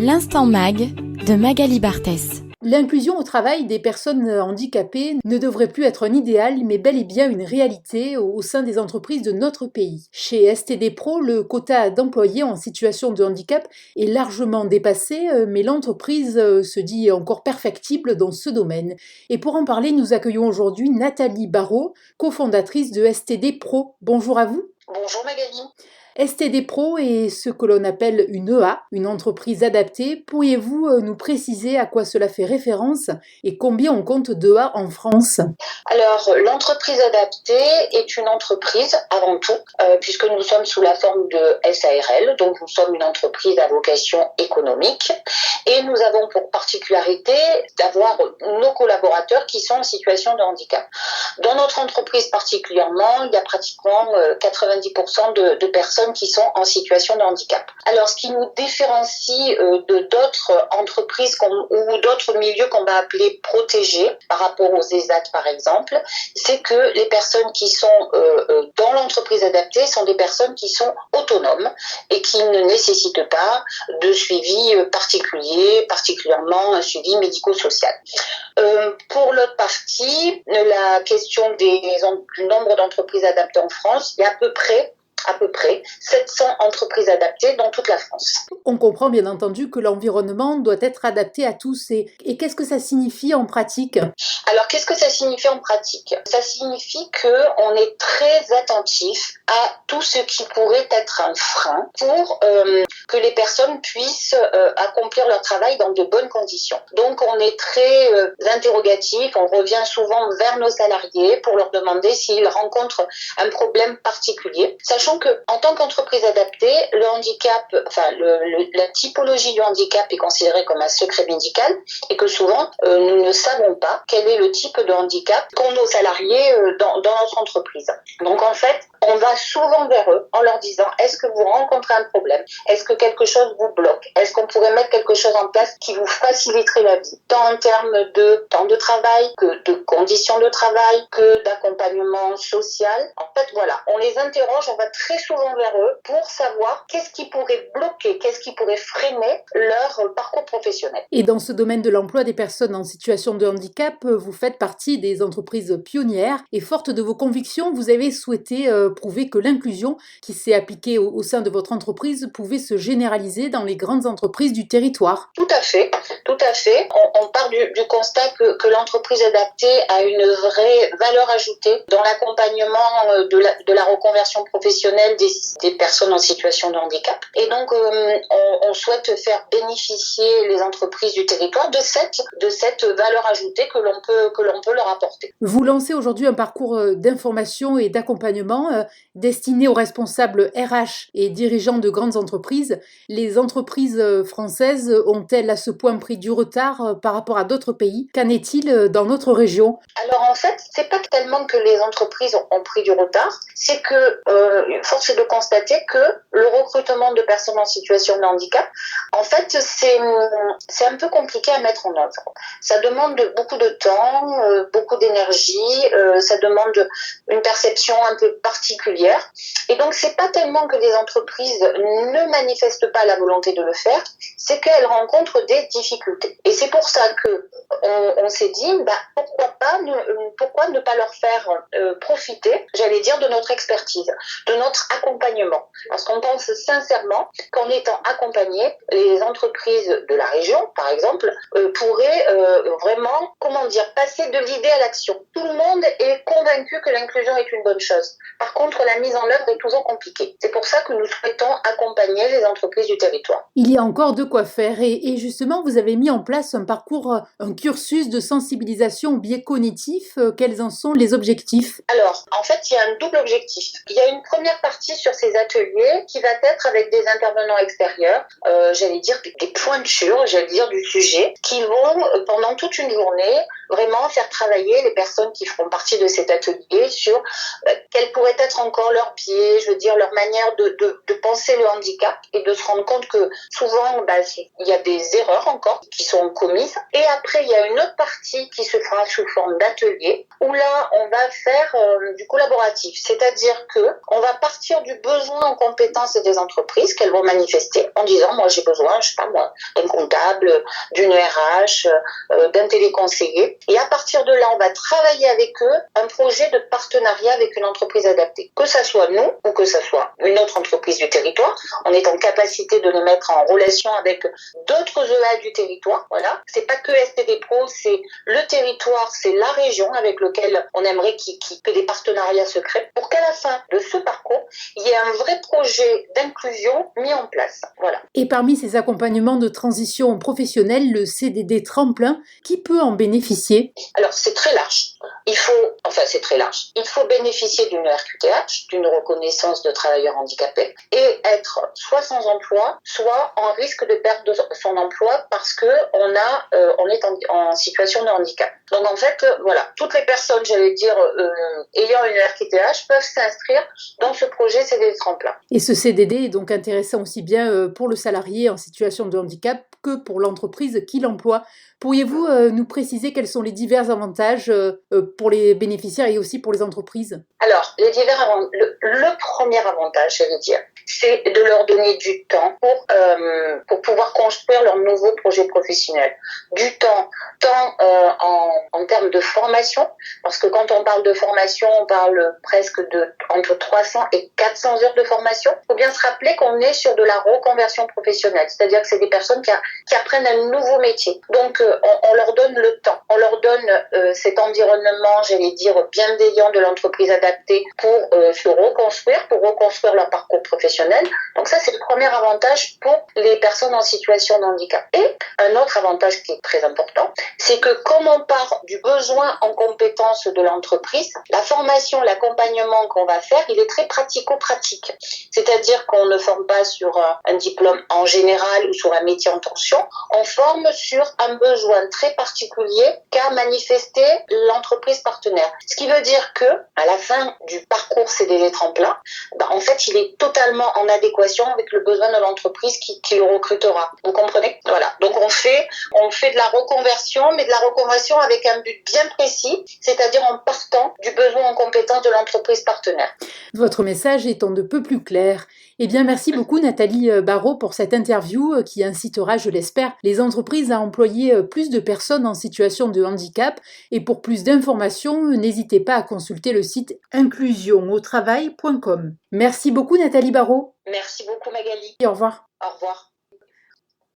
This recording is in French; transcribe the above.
L'Instant Mag de Magali Barthès. L'inclusion au travail des personnes handicapées ne devrait plus être un idéal, mais bel et bien une réalité au sein des entreprises de notre pays. Chez STD Pro, le quota d'employés en situation de handicap est largement dépassé, mais l'entreprise se dit encore perfectible dans ce domaine. Et pour en parler, nous accueillons aujourd'hui Nathalie Barrault, cofondatrice de STD Pro. Bonjour à vous. Bonjour Magali. STD Pro est ce que l'on appelle une EA, une entreprise adaptée. Pourriez-vous nous préciser à quoi cela fait référence et combien on compte d'EA en France ? Alors, l'entreprise adaptée est une entreprise avant tout, puisque nous sommes sous la forme de SARL, donc nous sommes une entreprise à vocation économique et nous avons pour particularité d'avoir nos collaborateurs qui sont en situation de handicap. Dans notre entreprise particulièrement, il y a pratiquement 90% de personnes qui sont en situation de handicap. Alors, ce qui nous différencie de d'autres entreprises ou d'autres milieux qu'on va appeler protégés par rapport aux ESAT par exemple, c'est que les personnes qui sont dans l'entreprise adaptée sont des personnes qui sont autonomes et qui ne nécessitent pas de suivi particulier, particulièrement un suivi médico-social. Pour l'autre partie, la question du nombre d'entreprises adaptées en France, il y a à peu près 700 entreprises adaptées dans toute la France. On comprend bien entendu que l'environnement doit être adapté à tous. Et qu'est-ce que ça signifie en pratique ? Alors, qu'est-ce que ça signifie en pratique ? Ça signifie qu'on est très attentif à tout ce qui pourrait être un frein pour que les personnes puissent accomplir leur travail dans de bonnes conditions. Donc, on est très interrogatif, on revient souvent vers nos salariés pour leur demander s'ils rencontrent un problème particulier, sachant que en tant qu'entreprise adaptée, le handicap, la typologie du handicap est considérée comme un secret médical et que souvent nous ne savons pas quel est le type de handicap qu'ont nos salariés dans notre entreprise. Donc en fait, on va souvent vers eux en leur disant: est-ce que vous rencontrez un problème ? Est-ce que quelque chose vous bloque ? Est-ce qu'on pourrait mettre quelque chose en place qui vous faciliterait la vie, tant en termes de temps de travail, que de conditions de travail, que d'accompagnement social. En fait, voilà, on les interroge, on va très souvent vers eux pour savoir qu'est-ce qui pourrait bloquer, qu'est-ce qui pourrait freiner leur parcours professionnel. Et dans ce domaine de l'emploi des personnes en situation de handicap, vous faites partie des entreprises pionnières et forte de vos convictions, vous avez souhaité prouver que l'inclusion qui s'est appliquée au sein de votre entreprise pouvait se généraliser dans les grandes entreprises du territoire. Tout à fait. On part du constat que l'entreprise adaptée a une vraie valeur ajoutée dans l'accompagnement de la reconversion professionnelle des personnes en situation de handicap. Et donc, on souhaite faire bénéficier les entreprises du territoire de cette valeur ajoutée que l'on peut leur apporter. Vous lancez aujourd'hui un parcours d'information et d'accompagnement destiné aux responsables RH et dirigeants de grandes entreprises. Les entreprises françaises ont-elles à ce point pris du retard par rapport à d'autres pays ? Qu'en est-il dans notre région ? Alors en fait, c'est pas tellement que les entreprises ont pris du retard, c'est que force est de constater que le recrutement de personnes en situation de handicap, en fait, c'est un peu compliqué à mettre en œuvre. Ça demande beaucoup de temps, beaucoup d'énergie, ça demande une perception un peu particulière. Et donc, c'est pas tellement que les entreprises ne manifestent pas la volonté de le faire, c'est qu'elles rencontrent des difficultés. Et c'est pour ça que on s'est dit, pourquoi ne pas leur faire profiter, j'allais dire, de notre expertise, de notre accompagnement. Parce qu'on pense sincèrement qu'en étant accompagnés, les entreprises de la région, par exemple, pourraient vraiment, passer de l'idée à l'action. Tout le monde est convaincu que l'inclusion est une bonne chose. Par contre, la mise en œuvre est toujours compliquée. C'est pour ça que nous souhaitons accompagner les entreprises du territoire. Il y a encore de quoi faire et justement, vous avez mis en place un parcours, un cursus de sensibilisation au biais cognitif. Quels en sont les objectifs ? Alors, en fait, il y a un double objectif. Il y a une première partie sur ces ateliers qui va être avec des intervenants extérieurs, des pointures, du sujet, qui vont, pendant toute une journée, vraiment faire travailler les personnes qui feront partie de cet atelier sur quels pourraient être encore leurs biais, je veux dire leur manière de penser le handicap et de se rendre compte que souvent il y a des erreurs encore qui sont commises. Et après il y a une autre partie qui se fera sous forme d'atelier où là on va faire du collaboratif, c'est-à-dire que on va partir du besoin en compétences des entreprises qu'elles vont manifester en disant moi j'ai besoin, je sais pas moi, d'un comptable, d'une RH, d'un téléconseiller. Et à partir de là, on va travailler avec eux un projet de partenariat avec une entreprise adaptée. Que ça soit nous ou que ça soit une autre entreprise du territoire, on est en capacité de les mettre en relation avec d'autres EA du territoire. Voilà. C'est pas que STD Pro, c'est le territoire, c'est la région avec lequel on aimerait que des partenariats se créent pour qu'à la fin de ce parcours, il y ait un vrai projet d'inclusion mis en place. Voilà. Et parmi ces accompagnements de transition professionnelle, le CDD tremplin, qui peut en bénéficier? Alors, c'est très large. C'est très large. Il faut bénéficier d'une RQTH, d'une reconnaissance de travailleur handicapé, et être soit sans emploi, soit en risque de perdre de son emploi parce que on est en situation de handicap. Donc en fait, voilà, toutes les personnes, ayant une RQTH peuvent s'inscrire dans ce projet CDD tremplin. Et ce CDD est donc intéressant aussi bien pour le salarié en situation de handicap que pour l'entreprise qui l'emploie. Pourriez-vous nous préciser quels sont les divers avantages pour les bénéficiaires et aussi pour les entreprises? Alors, le premier avantage, c'est de leur donner du temps pour pouvoir construire leur nouveau projet professionnel. Du temps, en termes de formation, parce que quand on parle de formation, on parle presque entre 300 et 400 heures de formation. Il faut bien se rappeler qu'on est sur de la reconversion professionnelle, c'est-à-dire que c'est des personnes qui apprennent un nouveau métier. Donc, on leur donne le temps, on leur donne cet environnement, bienveillant de l'entreprise adaptée pour se reconstruire, pour reconstruire leur parcours professionnel. Donc ça, c'est le premier avantage pour les personnes en situation de handicap. Et un autre avantage qui est très important, c'est que comme on part du besoin en compétences de l'entreprise, la formation, l'accompagnement qu'on va faire, il est très pratico-pratique. C'est-à-dire qu'on ne forme pas sur un diplôme en général ou sur un métier en tension, on forme sur un besoin très particulier qu'a manifesté l'entreprise partenaire. Ce qui veut dire que à la fin du parcours CDD tremplin, en fait, il est totalement en adéquation avec le besoin de l'entreprise qui le recrutera. Vous comprenez? Voilà. Donc on fait de la reconversion, mais de la reconversion avec un but bien précis, c'est-à-dire en partant du besoin en compétence de l'entreprise partenaire. Votre message étant de peu plus clair. Eh bien, merci beaucoup Nathalie Barrault pour cette interview qui incitera, je l'espère, les entreprises à employer plus de personnes en situation de handicap. Et pour plus d'informations, n'hésitez pas à consulter le site inclusionautravail.com. Merci beaucoup Nathalie Barrault. Merci beaucoup Magali. Et au revoir. Au revoir.